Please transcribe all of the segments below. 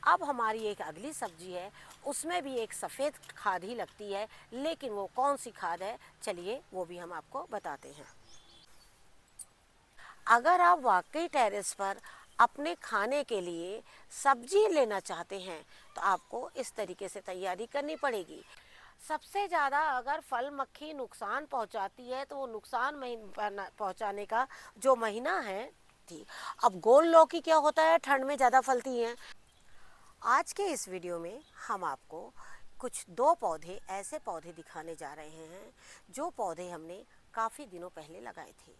अब हमारी एक अगली सब्जी है, उसमें भी एक सफ़ेद खाद ही लगती है, लेकिन वो कौन सी खाद है चलिए वो भी हम आपको बताते हैं। अगर आप वाकई टेरेस पर अपने खाने के लिए सब्जी लेना चाहते हैं तो आपको इस तरीके से तैयारी करनी पड़ेगी। सबसे ज़्यादा अगर फल मक्खी नुकसान पहुंचाती है तो वो नुकसान पहुंचाने का जो महीना है थी। अब गोल लौकी क्या होता है, ठंड में ज़्यादा फलती हैं। आज के इस वीडियो में हम आपको कुछ दो पौधे ऐसे पौधे दिखाने जा रहे हैं जो पौधे हमने काफ़ी दिनों पहले लगाए थे,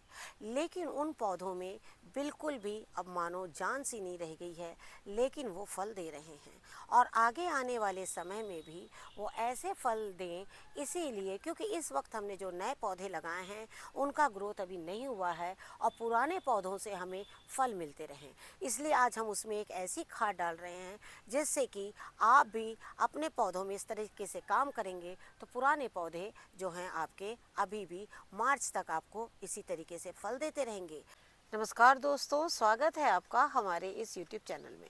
लेकिन उन पौधों में बिल्कुल भी अब मानो जान सी नहीं रह गई है, लेकिन वो फल दे रहे हैं और आगे आने वाले समय में भी वो ऐसे फल दें, इसीलिए क्योंकि इस वक्त हमने जो नए पौधे लगाए हैं उनका ग्रोथ अभी नहीं हुआ है और पुराने पौधों से हमें फल मिलते रहें, इसलिए आज हम उसमें एक ऐसी खाद डाल रहे हैं जिससे कि आप भी अपने पौधों में इस तरीके से काम करेंगे तो पुराने पौधे जो हैं आपके अभी भी मार्च तक आपको इसी तरीके से फल देते रहेंगे। नमस्कार दोस्तों, स्वागत है आपका हमारे इस YouTube चैनल में।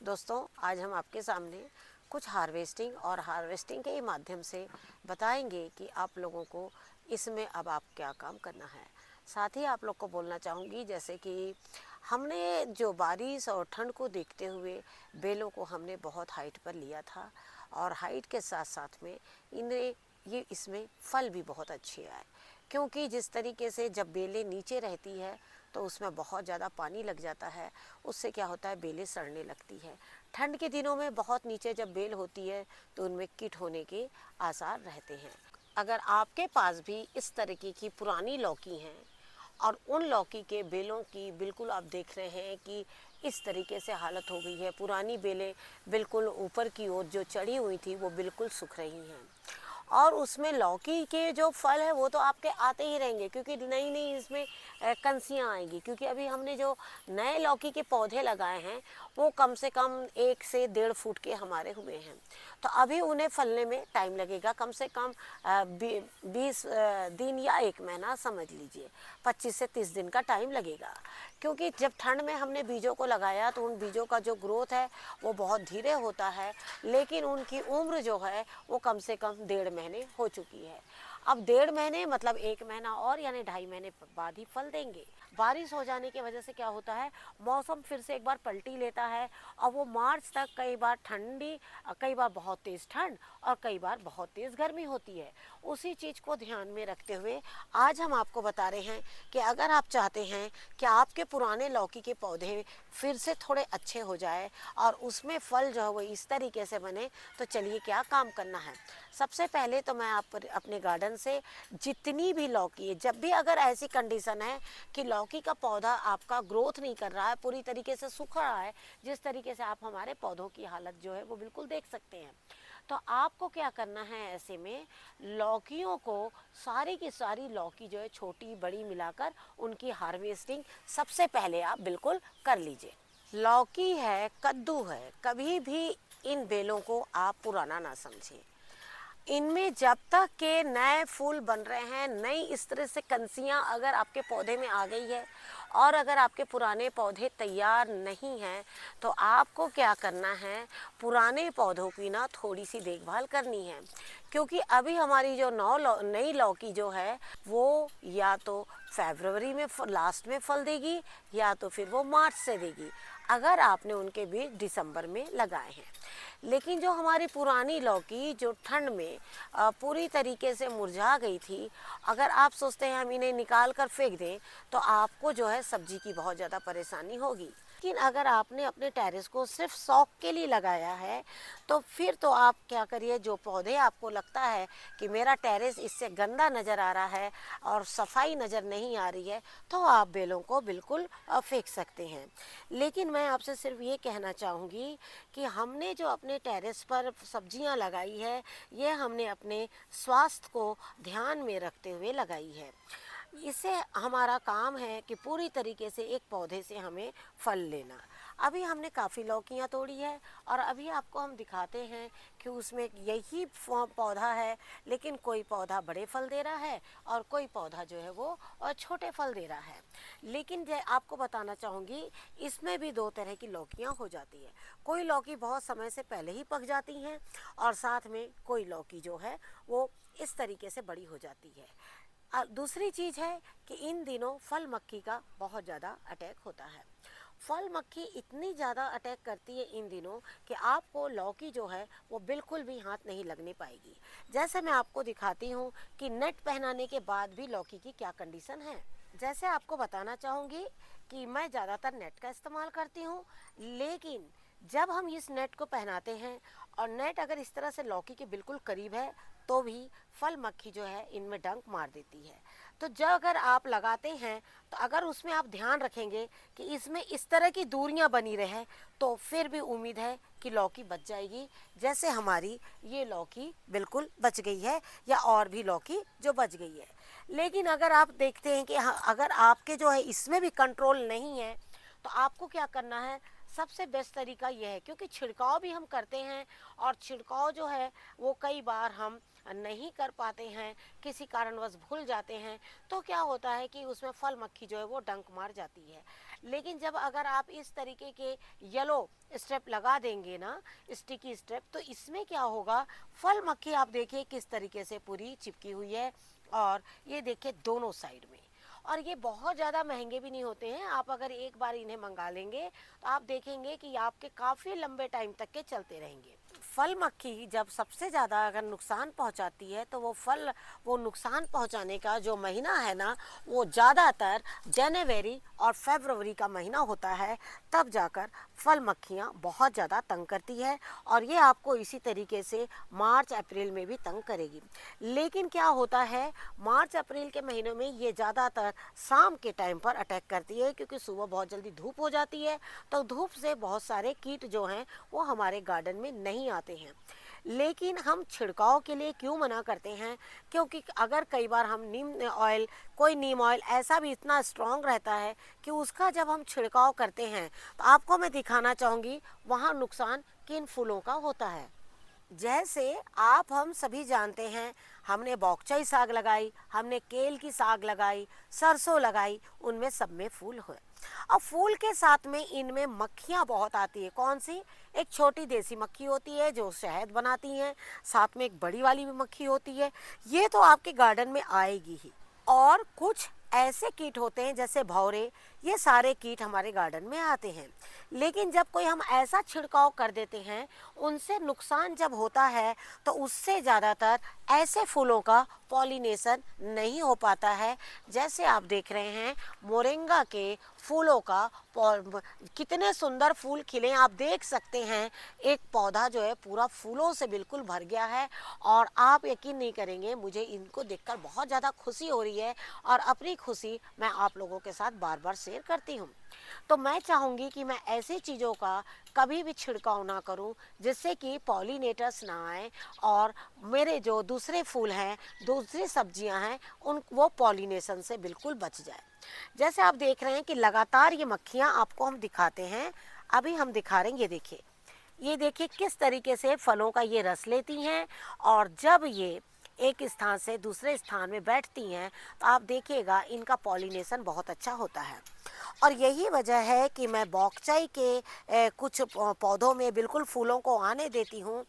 दोस्तों, आज हम आपके सामने कुछ हार्वेस्टिंग के माध्यम से बताएंगे कि आप लोगों को इसमें अब आप क्या काम करना है। साथ ही आप लोग को बोलना चाहूँगी जैसे कि हमने जो बारिश और ठंड को देखते हुए बेलों को हमने बहुत हाइट पर लिया था और हाइट के साथ साथ में इसमें फल भी बहुत अच्छे आए, क्योंकि जिस तरीके से जब बेलें नीचे रहती है तो उसमें बहुत ज़्यादा पानी लग जाता है, उससे क्या होता है बेलें सड़ने लगती है। ठंड के दिनों में बहुत नीचे जब बेल होती है तो उनमें कीट होने के आसार रहते हैं। अगर आपके पास भी इस तरीके की पुरानी लौकी हैं और उन लौकी के बेलों की बिल्कुल आप देख रहे हैं कि इस तरीके से हालत हो गई है, पुरानी बेलें बिल्कुल ऊपर की ओर जो चढ़ी हुई थी वो बिल्कुल सूख रही हैं और उसमें लौकी के जो फल है वो तो आपके आते ही रहेंगे, क्योंकि नई नई इसमें कंसियाँ आएंगी, क्योंकि अभी हमने जो नए लौकी के पौधे लगाए हैं वो कम से कम 1 से 1.5 फुट के हमारे हुए हैं, तो अभी उन्हें फलने में टाइम लगेगा, कम से कम 20 दिन या 1 महीना समझ लीजिए, 25 से 30 दिन का टाइम लगेगा। क्योंकि जब ठंड में हमने बीजों को लगाया तो उन बीजों का जो ग्रोथ है वो बहुत धीरे होता है, लेकिन उनकी उम्र जो है वो कम से कम 1.5 महीने हो चुकी है। अब 1.5 महीने मतलब 1 महीना और यानी 2.5 महीने बाद ही फल देंगे। बारिश हो जाने की वजह से क्या होता है, मौसम फिर से एक बार पलटी लेता है और वो मार्च तक कई बार ठंडी, कई बार बहुत तेज़ ठंड और कई बार बहुत तेज़ गर्मी होती है। उसी चीज़ को ध्यान में रखते हुए आज हम आपको बता रहे हैं कि अगर आप चाहते हैं कि आपके पुराने लौकी के पौधे फिर से थोड़े अच्छे हो जाए और उसमें फल जो है वो इस तरीके से बने, तो चलिए क्या काम करना है। सबसे पहले तो मैं आप अपने गार्डन से जितनी भी लौकी है, जब भी अगर ऐसी कंडीशन है कि लौकी का पौधा आपका ग्रोथ नहीं कर रहा है, पूरी तरीके से सूख रहा है, जिस तरीके से आप हमारे पौधों की हालत जो है वो बिल्कुल देख सकते हैं, तो आपको क्या करना है, ऐसे में लौकियों को सारी की सारी लौकी जो है छोटी बड़ी मिलाकर उनकी हार्वेस्टिंग सबसे पहले आप बिल्कुल कर लीजिए। लौकी है, कद्दू है, कभी भी इन बेलों को आप पुराना ना समझें। इनमें जब तक के नए फूल बन रहे हैं, नई इस तरह से कंसियां अगर आपके पौधे में आ गई है और अगर आपके पुराने पौधे तैयार नहीं हैं तो आपको क्या करना है, पुराने पौधों की ना थोड़ी सी देखभाल करनी है, क्योंकि अभी हमारी जो नई लौकी जो है वो या तो फरवरी में लास्ट में फल देगी या तो फिर वो मार्च से देगी, अगर आपने उनके बीज दिसंबर में लगाए हैं। लेकिन जो हमारी पुरानी लौकी जो ठंड में पूरी तरीके से मुरझा गई थी, अगर आप सोचते हैं हम इन्हें निकाल कर फेंक दें तो आपको जो है सब्जी की बहुत ज़्यादा परेशानी होगी। लेकिन अगर आपने अपने टेरेस को सिर्फ शौक के लिए लगाया है तो फिर तो आप क्या करिए, जो पौधे आपको लगता है कि मेरा टेरेस इससे गंदा नज़र आ रहा है और सफाई नज़र नहीं आ रही है, तो आप बेलों को बिल्कुल फेंक सकते हैं। लेकिन मैं आपसे सिर्फ ये कहना चाहूँगी कि हमने जो अपने टेरेस पर सब्जियां लगाई है ये हमने अपने स्वास्थ्य को ध्यान में रखते हुए लगाई है। इससे हमारा काम है कि पूरी तरीके से एक पौधे से हमें फल लेना। अभी हमने काफ़ी लौकियाँ तोड़ी है और अभी आपको हम दिखाते हैं कि उसमें यही पौधा है, लेकिन कोई पौधा बड़े फल दे रहा है और कोई पौधा जो है वो छोटे फल दे रहा है। लेकिन आपको बताना चाहूँगी, इसमें भी दो तरह की लौकियाँ हो जाती है। कोई लौकी बहुत समय से पहले ही पक जाती हैं और साथ में कोई लौकी जो है वो इस तरीके से बड़ी हो जाती है। दूसरी चीज़ है कि इन दिनों फल मक्खी का बहुत ज़्यादा अटैक होता है। फल मक्खी इतनी ज़्यादा अटैक करती है इन दिनों कि आपको लौकी जो है वो बिल्कुल भी हाथ नहीं लगने पाएगी। जैसे मैं आपको दिखाती हूँ कि नेट पहनाने के बाद भी लौकी की क्या कंडीशन है। जैसे आपको बताना चाहूँगी कि मैं ज़्यादातर नेट का इस्तेमाल करती हूँ, लेकिन जब हम इस नेट को पहनाते हैं और नेट अगर इस तरह से लौकी के बिल्कुल करीब है तो भी फल मक्खी जो है इनमें डंक मार देती है। तो जब अगर आप लगाते हैं तो अगर उसमें आप ध्यान रखेंगे कि इसमें इस तरह की दूरियां बनी रहे तो फिर भी उम्मीद है कि लौकी बच जाएगी, जैसे हमारी ये लौकी बिल्कुल बच गई है या और भी लौकी जो बच गई है। लेकिन अगर आप देखते हैं कि अगर आपके जो है इसमें भी कंट्रोल नहीं है तो आपको क्या करना है, सबसे बेस्ट तरीका यह है, क्योंकि छिड़काव भी हम करते हैं और छिड़काव जो है वो कई बार हम नहीं कर पाते हैं, किसी कारणवश भूल जाते हैं, तो क्या होता है कि उसमें फल मक्खी जो है वो डंक मार जाती है। लेकिन जब अगर आप इस तरीके के येलो स्टेप लगा देंगे ना, स्टिकी स्टेप, तो इसमें क्या होगा, फल मक्खी आप देखिए किस तरीके से पूरी चिपकी हुई है और ये देखिए दोनों साइड में। और ये बहुत ज़्यादा महंगे भी नहीं होते हैं, आप अगर एक बार इन्हें मंगा लेंगे तो आप देखेंगे कि आपके काफ़ी लंबे टाइम तक के चलते रहेंगे। फल मक्खी जब सबसे ज़्यादा अगर नुकसान पहुंचाती है तो वो नुकसान पहुंचाने का जो महीना है ना, वो ज़्यादातर जनवरी और फरवरी का महीना होता है। तब जाकर फल मक्खियाँ बहुत ज़्यादा तंग करती है और ये आपको इसी तरीके से मार्च अप्रैल में भी तंग करेगी। लेकिन क्या होता है, मार्च अप्रैल के महीनों में ये ज़्यादातर शाम के टाइम पर अटैक करती है, क्योंकि सुबह बहुत जल्दी धूप हो जाती है, तो धूप से बहुत सारे कीट जो हैं वो हमारे गार्डन में नहीं आते हैं। लेकिन हम छिड़काव के लिए क्यों मना करते हैं, क्योंकि अगर कई बार हम नीम ऑयल ऐसा भी इतना स्ट्रॉन्ग रहता है कि उसका जब हम छिड़काव करते हैं तो आपको मैं दिखाना चाहूँगी वहाँ नुकसान किन फूलों का होता है। जैसे आप हम सभी जानते हैं, हमने बौगचाई साग लगाई, हमने केल की साग लगाई, सरसों लगाई, उनमें सब में फूल हुए। अब फूल के साथ में इनमें मक्खियाँ बहुत आती है। कौन सी? एक छोटी देसी मक्खी होती है जो शहद बनाती हैं, साथ में एक बड़ी वाली भी मक्खी होती है, ये तो आपके गार्डन में आएगी ही। और कुछ ऐसे कीट होते हैं जैसे भौरे, ये सारे कीट हमारे गार्डन में आते हैं। लेकिन जब कोई हम ऐसा छिड़काव कर देते हैं, उनसे नुकसान जब होता है तो उससे ज़्यादातर ऐसे फूलों का पॉलिनेशन नहीं हो पाता है। जैसे आप देख रहे हैं मोरिंगा के फूलों का कितने सुंदर फूल खिले, आप देख सकते हैं। एक पौधा जो है पूरा फूलों से बिल्कुल भर गया है और आप यकीन नहीं करेंगे, मुझे इनको देखकर बहुत ज़्यादा खुशी हो रही है और अपनी खुशी मैं आप लोगों के साथ बार बार शेयर करती हूँ। तो मैं चाहूँगी कि मैं ऐसी चीज़ों का कभी भी छिड़काव ना करूं जिससे कि पॉलिनेटर्स ना आए और मेरे जो दूसरे फूल हैं, दूसरी सब्जियां हैं, उन वो पॉलिनेशन से बिल्कुल बच जाए। जैसे आप देख रहे हैं कि लगातार ये मक्खियां आपको हम दिखाते हैं, अभी हम दिखा रहे हैं, ये देखिए किस तरीके से फलों का ये रस लेती हैं और जब ये एक स्थान से दूसरे स्थान में बैठती हैं तो आप देखिएगा इनका पॉलिनेशन बहुत अच्छा होता है। और यही वजह है कि मैं बौगचाई के कुछ पौधों में बिल्कुल फूलों को आने देती हूँ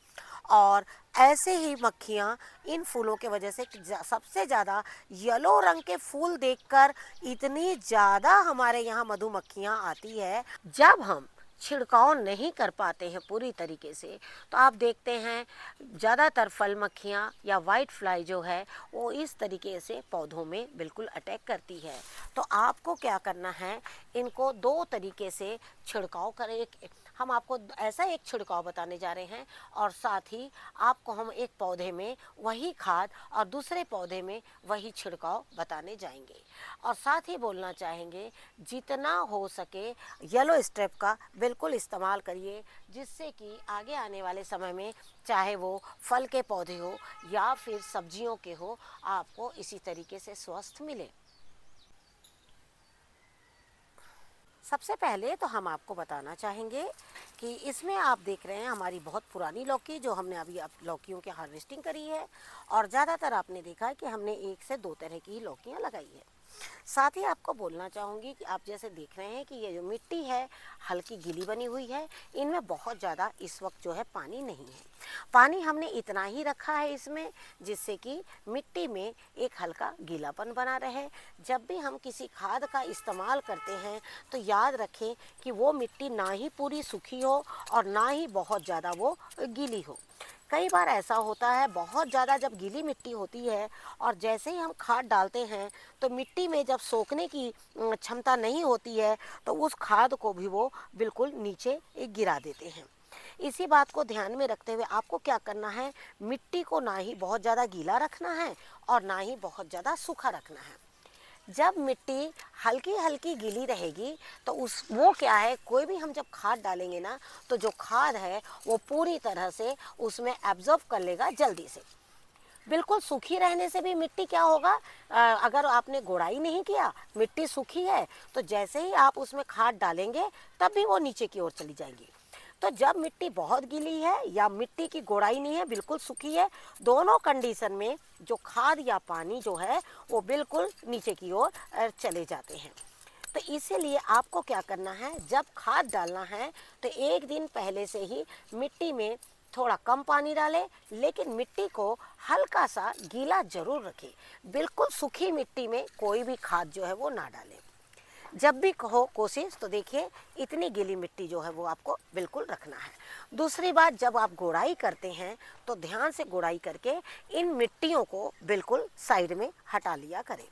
और ऐसे ही मक्खियाँ इन फूलों के वजह से सबसे ज़्यादा येलो रंग के फूल देखकर इतनी ज़्यादा हमारे यहाँ मधुमक्खियाँ आती है। जब हम छिड़काव नहीं कर पाते हैं पूरी तरीके से तो आप देखते हैं ज़्यादातर फल मक्खियाँ या वाइट फ्लाई जो है वो इस तरीके से पौधों में बिल्कुल अटैक करती है। तो आपको क्या करना है, इनको दो तरीके से छिड़काव करें। हम आपको ऐसा एक छिड़काव बताने जा रहे हैं और साथ ही आपको हम एक पौधे में वही खाद और दूसरे पौधे में वही छिड़काव बताने जाएंगे। और साथ ही बोलना चाहेंगे जितना हो सके येलो स्ट्रिप का बिल्कुल इस्तेमाल करिए, जिससे कि आगे आने वाले समय में चाहे वो फल के पौधे हो या फिर सब्जियों के हो, आपको इसी तरीके से स्वस्थ मिले। सबसे पहले तो हम आपको बताना चाहेंगे कि इसमें आप देख रहे हैं हमारी बहुत पुरानी लौकी, जो हमने अभी लौकियों की हार्वेस्टिंग करी है। और ज़्यादातर आपने देखा है कि हमने 1 से 2 तरह की ही लौकियाँ लगाई है। साथ ही आपको बोलना चाहूँगी कि आप जैसे देख रहे हैं कि ये जो मिट्टी है हल्की गीली बनी हुई है, इनमें बहुत ज़्यादा इस वक्त जो है पानी नहीं है। पानी हमने इतना ही रखा है इसमें जिससे कि मिट्टी में एक हल्का गीलापन बना रहे। जब भी हम किसी खाद का इस्तेमाल करते हैं तो याद रखें कि वो मिट्टी ना ही पूरी सूखी हो और ना ही बहुत ज़्यादा वो गीली हो। कई बार ऐसा होता है बहुत ज़्यादा जब गीली मिट्टी होती है और जैसे ही हम खाद डालते हैं तो मिट्टी में जब सोखने की क्षमता नहीं होती है तो उस खाद को भी वो बिल्कुल नीचे गिरा देते हैं। इसी बात को ध्यान में रखते हुए आपको क्या करना है, मिट्टी को ना ही बहुत ज़्यादा गीला रखना है और ना ही बहुत ज़्यादा सूखा रखना है। जब मिट्टी हल्की हल्की गीली रहेगी तो वो क्या है, कोई भी हम जब खाद डालेंगे ना तो जो खाद है वो पूरी तरह से उसमें एब्जॉर्ब कर लेगा जल्दी से। बिल्कुल सूखी रहने से भी मिट्टी क्या होगा, अगर आपने गोड़ाई नहीं किया, मिट्टी सूखी है तो जैसे ही आप उसमें खाद डालेंगे तब भी वो नीचे की ओर चली जाएंगी। तो जब मिट्टी बहुत गीली है या मिट्टी की गोड़ाई नहीं है, बिल्कुल सूखी है, दोनों कंडीशन में जो खाद या पानी जो है वो बिल्कुल नीचे की ओर चले जाते हैं। तो इसीलिए आपको क्या करना है, जब खाद डालना है तो 1 दिन पहले से ही मिट्टी में थोड़ा कम पानी डालें, लेकिन मिट्टी को हल्का सा गीला जरूर रखें। बिल्कुल सूखी मिट्टी में कोई भी खाद जो है वो ना डालें। जब भी हो कोशिश तो देखिए इतनी गीली मिट्टी जो है वो आपको बिल्कुल रखना है। दूसरी बात, जब आप गोड़ाई करते हैं तो ध्यान से गोड़ाई करके इन मिट्टियों को बिल्कुल साइड में हटा लिया करें।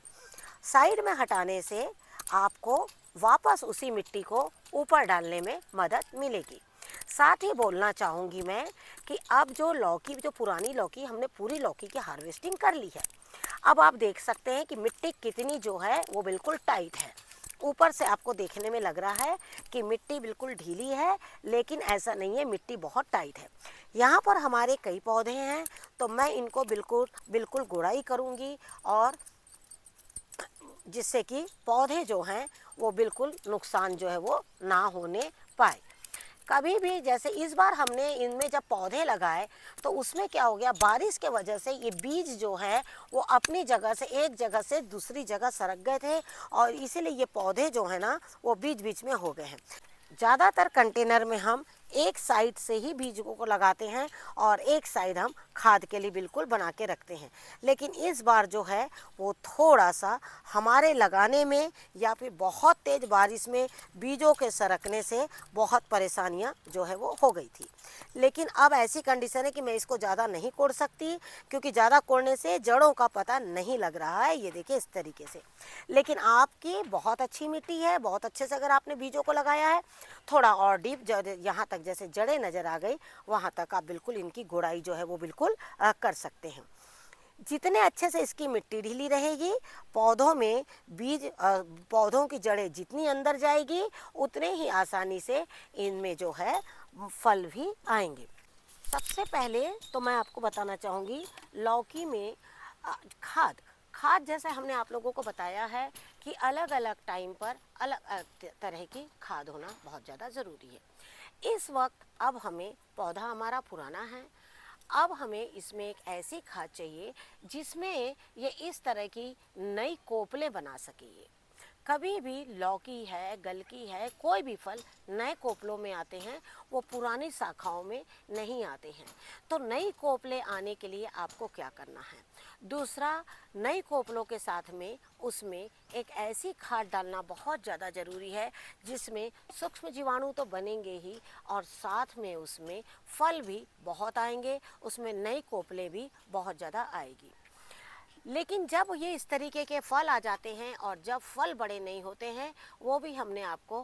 साइड में हटाने से आपको वापस उसी मिट्टी को ऊपर डालने में मदद मिलेगी। साथ ही बोलना चाहूँगी मैं कि अब जो पुरानी लौकी, हमने पूरी लौकी की हार्वेस्टिंग कर ली है। अब आप देख सकते हैं कि मिट्टी कितनी जो है वो बिल्कुल टाइट है। ऊपर से आपको देखने में लग रहा है कि मिट्टी बिल्कुल ढीली है, लेकिन ऐसा नहीं है, मिट्टी बहुत टाइट है। यहाँ पर हमारे कई पौधे हैं तो मैं इनको बिल्कुल गोड़ाई करूँगी और जिससे कि पौधे जो हैं वो बिल्कुल नुकसान जो है वो ना होने पाए। कभी भी जैसे इस बार हमने इनमें जब पौधे लगाए तो उसमें क्या हो गया, बारिश के वजह से ये बीज जो है वो अपनी जगह से एक जगह से दूसरी जगह सरक गए थे और इसीलिए ये पौधे जो है ना वो बीच बीच में हो गए हैं। ज़्यादातर कंटेनर में हम एक साइड से ही बीजों को लगाते हैं और एक साइड हम खाद के लिए बिल्कुल बना के रखते हैं। लेकिन इस बार जो है वो थोड़ा सा हमारे लगाने में या फिर बहुत तेज़ बारिश में बीजों के सरकने से बहुत परेशानियां जो है वो हो गई थी। लेकिन अब ऐसी कंडीशन है कि मैं इसको ज़्यादा नहीं कोड़ सकती, क्योंकि ज़्यादा कोड़ने से जड़ों का पता नहीं लग रहा है। ये देखिए इस तरीके से। लेकिन आपकी बहुत अच्छी मिट्टी है, बहुत अच्छे से अगर आपने बीजों को लगाया है, थोड़ा और डीप यहाँ तक जैसे जड़ें नज़र आ गई वहाँ तक आप बिल्कुल इनकी गोड़ाई जो है वो बिल्कुल कर सकते हैं। जितने अच्छे से इसकी मिट्टी ढीली रहेगी, पौधों में पौधों की जड़ें जितनी अंदर जाएगी उतने ही आसानी से इनमें जो है फल भी आएंगे। सबसे पहले तो मैं आपको बताना चाहूँगी लौकी में खाद जैसे हमने आप लोगों को बताया है कि अलग अलग टाइम पर अलग तरह की खाद होना बहुत ज़्यादा ज़रूरी है। इस वक्त अब हमें पौधा हमारा पुराना है, अब हमें इसमें एक ऐसी खाद चाहिए जिसमें ये इस तरह की नई कोपलें बना सके। ये कभी भी लौकी है, गलकी है, कोई भी फल नए कोपलों में आते हैं, वो पुरानी शाखाओं में नहीं आते हैं। तो नई कोपलें आने के लिए आपको क्या करना है, दूसरा, नई कोपलों के साथ में उसमें एक ऐसी खाद डालना बहुत ज़्यादा ज़रूरी है जिसमें सूक्ष्म जीवाणु तो बनेंगे ही और साथ में उसमें फल भी बहुत आएंगे, उसमें नई कोपलें भी बहुत ज़्यादा आएगी। लेकिन जब ये इस तरीके के फल आ जाते हैं और जब फल बड़े नहीं होते हैं, वो भी हमने आपको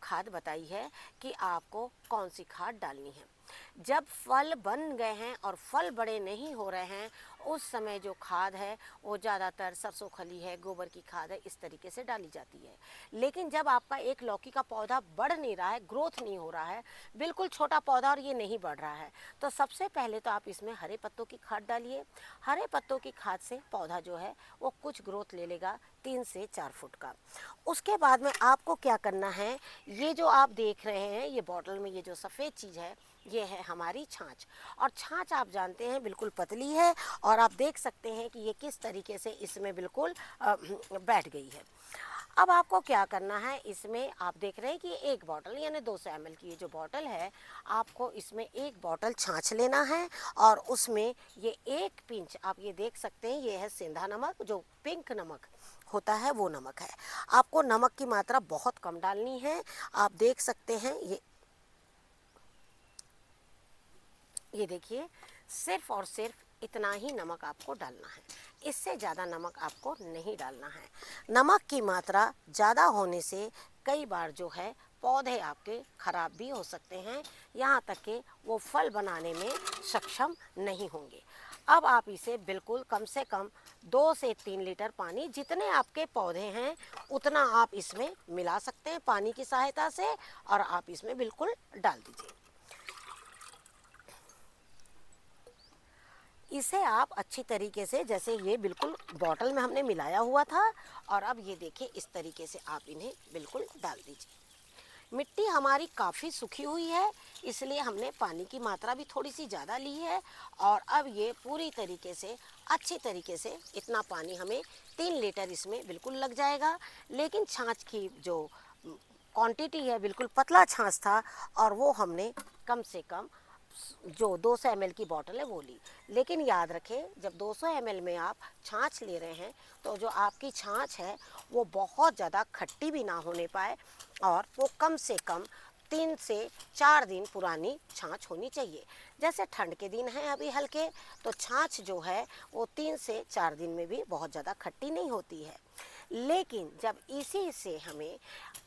खाद बताई है कि आपको कौन सी खाद डालनी है। जब फल बन गए हैं और फल बड़े नहीं हो रहे हैं, उस समय जो खाद है वो ज़्यादातर सरसों खली है, गोबर की खाद है, इस तरीके से डाली जाती है। लेकिन जब आपका एक लौकी का पौधा बढ़ नहीं रहा है, ग्रोथ नहीं हो रहा है, बिल्कुल छोटा पौधा और ये नहीं बढ़ रहा है, तो सबसे पहले तो आप इसमें हरे पत्तों की खाद डालिए। हरे पत्तों की खाद से पौधा जो है वो कुछ ग्रोथ ले लेगा 3 से 4 फुट का। उसके बाद में आपको क्या करना है, ये जो आप देख रहे हैं ये बॉटल में ये जो सफ़ेद चीज़ है, ये है हमारी छाछ। और छाछ आप जानते हैं बिल्कुल पतली है, और आप देख सकते हैं कि ये किस तरीके से इसमें बिल्कुल बैठ गई है। अब आपको क्या करना है, इसमें आप देख रहे हैं कि एक बॉटल यानी 200 ml की ये जो बॉटल है, आपको इसमें एक बॉटल छाछ लेना है, और उसमें ये एक पिंच आप ये देख सकते हैं, ये है सेंधा नमक, जो पिंक नमक होता है वो नमक है। आपको नमक की मात्रा बहुत कम डालनी है। आप देख सकते हैं ये देखिए, सिर्फ और सिर्फ इतना ही नमक आपको डालना है, इससे ज़्यादा नमक आपको नहीं डालना है। नमक की मात्रा ज़्यादा होने से कई बार जो है पौधे आपके ख़राब भी हो सकते हैं, यहाँ तक कि वो फल बनाने में सक्षम नहीं होंगे। अब आप इसे बिल्कुल कम से कम 2 से 3 लीटर पानी, जितने आपके पौधे हैं उतना आप इसमें मिला सकते हैं पानी की सहायता से, और आप इसमें बिल्कुल डाल दीजिए। इसे आप अच्छी तरीके से, जैसे ये बिल्कुल बॉटल में हमने मिलाया हुआ था, और अब ये देखिए इस तरीके से आप इन्हें बिल्कुल डाल दीजिए। मिट्टी हमारी काफ़ी सूखी हुई है, इसलिए हमने पानी की मात्रा भी थोड़ी सी ज़्यादा ली है, और अब ये पूरी तरीके से अच्छी तरीके से, इतना पानी हमें 3 लीटर इसमें बिल्कुल लग जाएगा। लेकिन छाछ की जो क्वांटिटी है बिल्कुल पतला छाछ था, और वो हमने कम से कम जो 200 ml की बोतल है वो ली। लेकिन याद रखें, जब 200 ml में आप छाछ ले रहे हैं तो जो आपकी छाछ है वो बहुत ज़्यादा खट्टी भी ना होने पाए, और वो कम से कम 3 से 4 दिन पुरानी छाछ होनी चाहिए। जैसे ठंड के दिन हैं अभी हल्के, तो छाछ जो है वो 3 से 4 दिन में भी बहुत ज़्यादा खट्टी नहीं होती है। लेकिन जब इसी से हमें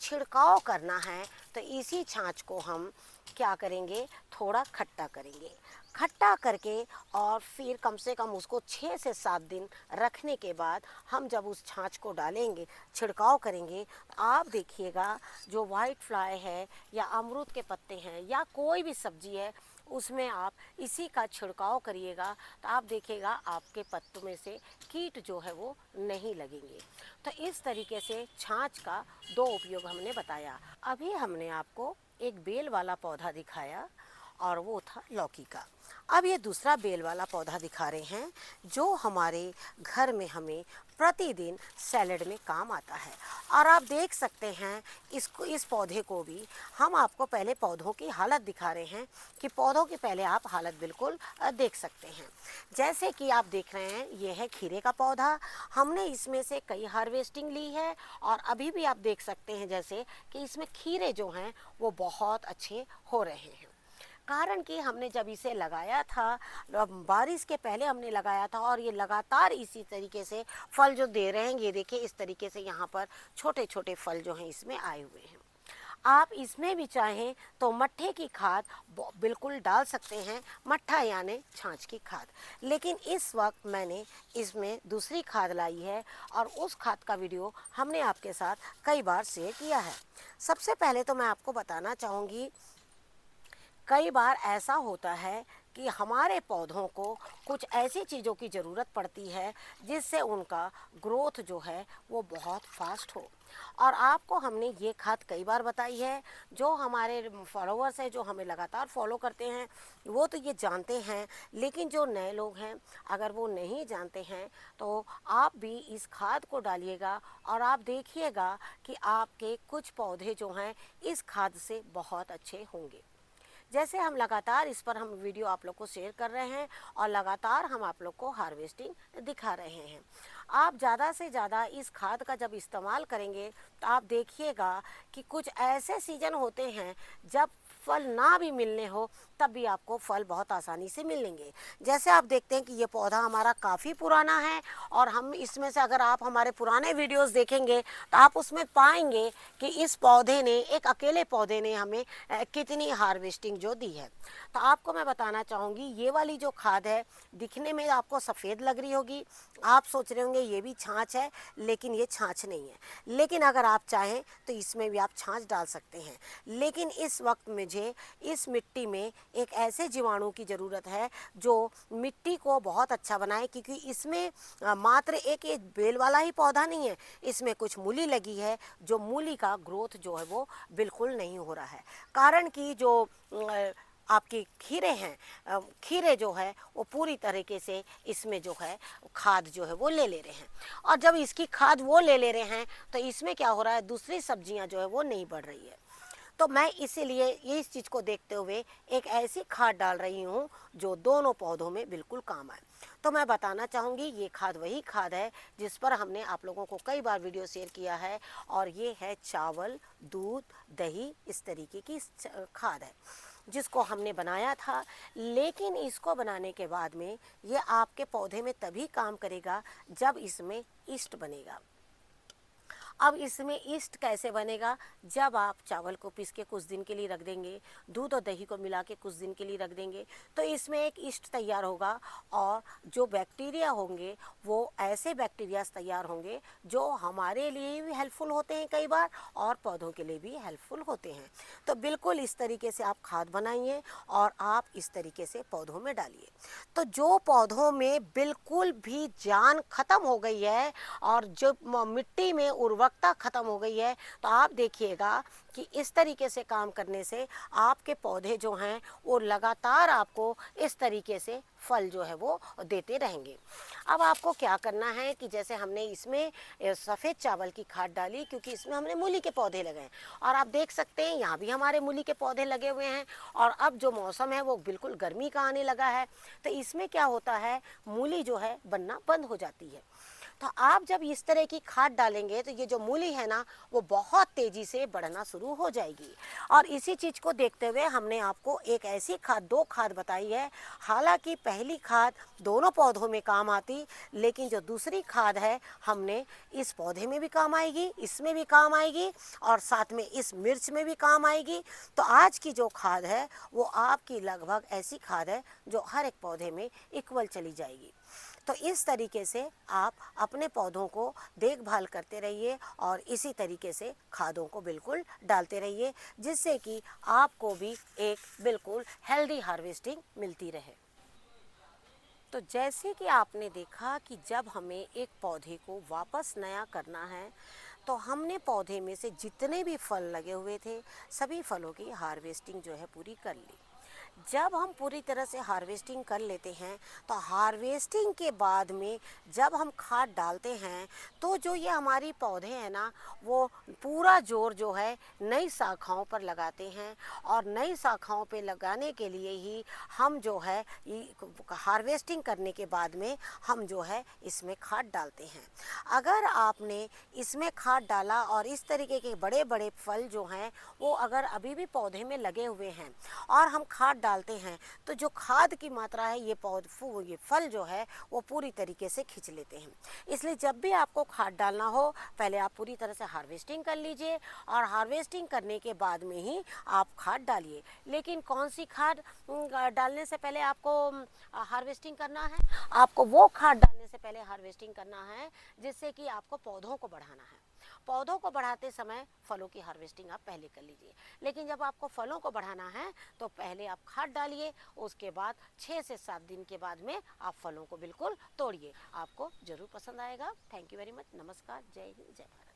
छिड़काव करना है तो इसी छाछ को हम क्या करेंगे, थोड़ा खट्टा करेंगे। खट्टा करके और फिर कम से कम उसको 6 से 7 दिन रखने के बाद हम जब उस छाछ को डालेंगे, छिड़काव करेंगे, तो आप देखिएगा जो वाइट फ्लाई है या अमरूद के पत्ते हैं या कोई भी सब्जी है, उसमें आप इसी का छिड़काव करिएगा, तो आप देखिएगा आपके पत्तों में से कीट जो है वो नहीं लगेंगे। तो इस तरीके से छाछ का 2 उपयोग हमने बताया। अभी हमने आपको एक बेल वाला पौधा दिखाया, और वो था लौकी का। अब ये दूसरा बेल वाला पौधा दिखा रहे हैं, जो हमारे घर में हमें प्रतिदिन सैलेड में काम आता है। और आप देख सकते हैं इस पौधे को भी हम आपको पहले पौधों की हालत दिखा रहे हैं, कि पौधों की पहले आप हालत बिल्कुल देख सकते हैं। जैसे कि आप देख रहे हैं, ये है खीरे का पौधा। हमने इसमें से कई हार्वेस्टिंग ली है, और अभी भी आप देख सकते हैं जैसे कि इसमें खीरे जो हैं वो बहुत अच्छे हो रहे हैं। कारण कि हमने जब इसे लगाया था, बारिश के पहले हमने लगाया था, और ये लगातार इसी तरीके से फल जो दे रहे हैं, ये देखिए इस तरीके से यहाँ पर छोटे छोटे फल जो हैं इसमें आए हुए हैं। आप इसमें भी चाहें तो मट्ठे की खाद बिल्कुल डाल सकते हैं, मट्ठा यानी छाछ की खाद। लेकिन इस वक्त मैंने इसमें दूसरी खाद लाई है, और उस खाद का वीडियो हमने आपके साथ कई बार शेयर किया है। सबसे पहले तो मैं आपको बताना चाहूँगी, कई बार ऐसा होता है कि हमारे पौधों को कुछ ऐसी चीज़ों की ज़रूरत पड़ती है जिससे उनका ग्रोथ जो है वो बहुत फास्ट हो। और आपको हमने ये खाद कई बार बताई है, जो हमारे फॉलोअर्स हैं, जो हमें लगातार फॉलो करते हैं, वो तो ये जानते हैं। लेकिन जो नए लोग हैं, अगर वो नहीं जानते हैं, तो आप भी इस खाद को डालिएगा, और आप देखिएगा कि आपके कुछ पौधे जो हैं इस खाद से बहुत अच्छे होंगे। जैसे हम लगातार इस पर हम वीडियो आप लोग को शेयर कर रहे हैं, और लगातार हम आप लोग को हार्वेस्टिंग दिखा रहे हैं। आप ज़्यादा से ज़्यादा इस खाद का जब इस्तेमाल करेंगे, तो आप देखिएगा कि कुछ ऐसे सीजन होते हैं जब फल ना भी मिलने हो तब भी आपको फल बहुत आसानी से मिलेंगे। जैसे आप देखते हैं कि ये पौधा हमारा काफ़ी पुराना है और हम इसमें से अगर आप हमारे पुराने वीडियोस देखेंगे तो आप उसमें पाएंगे कि इस पौधे ने, एक अकेले पौधे ने हमें कितनी हार्वेस्टिंग जो दी है। तो आपको मैं बताना चाहूँगी, ये वाली जो खाद है दिखने में आपको सफ़ेद लग रही होगी, आप सोच रहे होंगे ये भी छाछ है, लेकिन ये छाछ नहीं है। लेकिन अगर आप चाहें तो इसमें भी आप छाछ डाल सकते हैं। लेकिन इस वक्त मुझे इस मिट्टी में एक ऐसे जीवाणु की ज़रूरत है जो मिट्टी को बहुत अच्छा बनाए, क्योंकि इसमें मात्र एक बेल वाला ही पौधा नहीं है, इसमें कुछ मूली लगी है जो मूली का ग्रोथ जो है वो बिल्कुल नहीं हो रहा है। कारण कि जो आपके खीरे हैं, खीरे जो है वो पूरी तरीके से इसमें जो है खाद जो है वो ले रहे हैं, और जब इसकी खाद वो ले रहे हैं तो इसमें क्या हो रहा है, दूसरी सब्जियां जो है वो नहीं बढ़ रही है। तो मैं इसीलिए इस चीज़ को देखते हुए एक ऐसी खाद डाल रही हूँ जो दोनों पौधों में बिल्कुल काम आए। तो मैं बताना चाहूँगी ये खाद वही खाद है जिस पर हमने आप लोगों को कई बार वीडियो शेयर किया है, और ये है चावल, दूध, दही, इस तरीके की खाद है जिसको हमने बनाया था। लेकिन इसको बनाने के बाद में ये आपके पौधे में तभी काम करेगा जब इसमें ईस्ट बनेगा। अब इसमें ईस्ट कैसे बनेगा, जब आप चावल को पीस के कुछ दिन के लिए रख देंगे, दूध और दही को मिला के कुछ दिन के लिए रख देंगे, तो इसमें एक ईस्ट तैयार होगा, और जो बैक्टीरिया होंगे वो ऐसे बैक्टीरिया तैयार होंगे जो हमारे लिए भी हेल्पफुल होते हैं कई बार, और पौधों के लिए भी हेल्पफुल होते हैं। तो बिल्कुल इस तरीके से आप खाद बनाइए और आप इस तरीके से पौधों में डालिए। तो जो पौधों में बिल्कुल भी जान खत्म हो गई है और जो मिट्टी में उर्वरकता खत्म हो गई है, तो आप देखिएगा कि इस तरीके से काम करने से आपके पौधे जो हैं वो लगातार आपको इस तरीके से फल जो है वो देते रहेंगे। अब आपको क्या करना है कि जैसे हमने इसमें सफ़ेद चावल की खाद डाली, क्योंकि इसमें हमने मूली के पौधे लगाए, और आप देख सकते हैं यहाँ भी हमारे मूली के पौधे लगे हुए हैं, और अब जो मौसम है वो बिल्कुल गर्मी का आने लगा है, तो इसमें क्या होता है, मूली जो है बनना बंद हो जाती है। तो आप जब इस तरह की खाद डालेंगे तो ये जो मूली है ना वो बहुत तेज़ी से बढ़ना शुरू हो जाएगी। और इसी चीज़ को देखते हुए हमने आपको एक ऐसी खाद, दो खाद बताई है। हालांकि पहली खाद दोनों पौधों में काम आती, लेकिन जो दूसरी खाद है हमने इस पौधे में भी काम आएगी, इसमें भी काम आएगी, और साथ में इस मिर्च में भी काम आएगी। तो आज की जो खाद है वो आपकी लगभग ऐसी खाद है जो हर एक पौधे में इक्वल चली जाएगी। तो इस तरीके से आप अपने पौधों को देखभाल करते रहिए और इसी तरीके से खादों को बिल्कुल डालते रहिए, जिससे कि आपको भी एक बिल्कुल हेल्दी हार्वेस्टिंग मिलती रहे। तो जैसे कि आपने देखा कि जब हमें एक पौधे को वापस नया करना है, तो हमने पौधे में से जितने भी फल लगे हुए थे सभी फलों की हार्वेस्टिंग जो है पूरी कर ली। जब हम पूरी तरह से हार्वेस्टिंग कर लेते हैं तो हार्वेस्टिंग के बाद में जब हम खाद डालते हैं तो जो ये हमारी पौधे हैं ना वो पूरा जोर जो है नई शाखाओं पर लगाते हैं, और नई शाखाओं पे लगाने के लिए ही हम जो है हार्वेस्टिंग करने के बाद में हम जो है इसमें खाद डालते हैं। अगर आपने इसमें खाद डाला और इस तरीके के बड़े बड़े फल जो हैं वो अगर अभी भी पौधे में लगे हुए हैं और हम खाद डालते हैं तो जो खाद की मात्रा है ये फल जो है वो पूरी तरीके से खींच लेते हैं। इसलिए जब भी आपको खाद डालना हो पहले आप पूरी तरह से हार्वेस्टिंग कर लीजिए, और हार्वेस्टिंग करने के बाद में ही आप खाद डालिए। लेकिन कौन सी खाद डालने से पहले आपको हार्वेस्टिंग करना है, आपको वो खाद डालने से पहले हार्वेस्टिंग करना है जिससे कि आपको पौधों को बढ़ाना है। पौधों को बढ़ाते समय फलों की हार्वेस्टिंग आप पहले कर लीजिए, लेकिन जब आपको फलों को बढ़ाना है तो पहले आप खाद डालिए, उसके बाद 6 से 7 दिन के बाद में आप फलों को बिल्कुल तोड़िए। आपको जरूर पसंद आएगा। Thank you very much. नमस्कार। जय हिंद, जय भारत।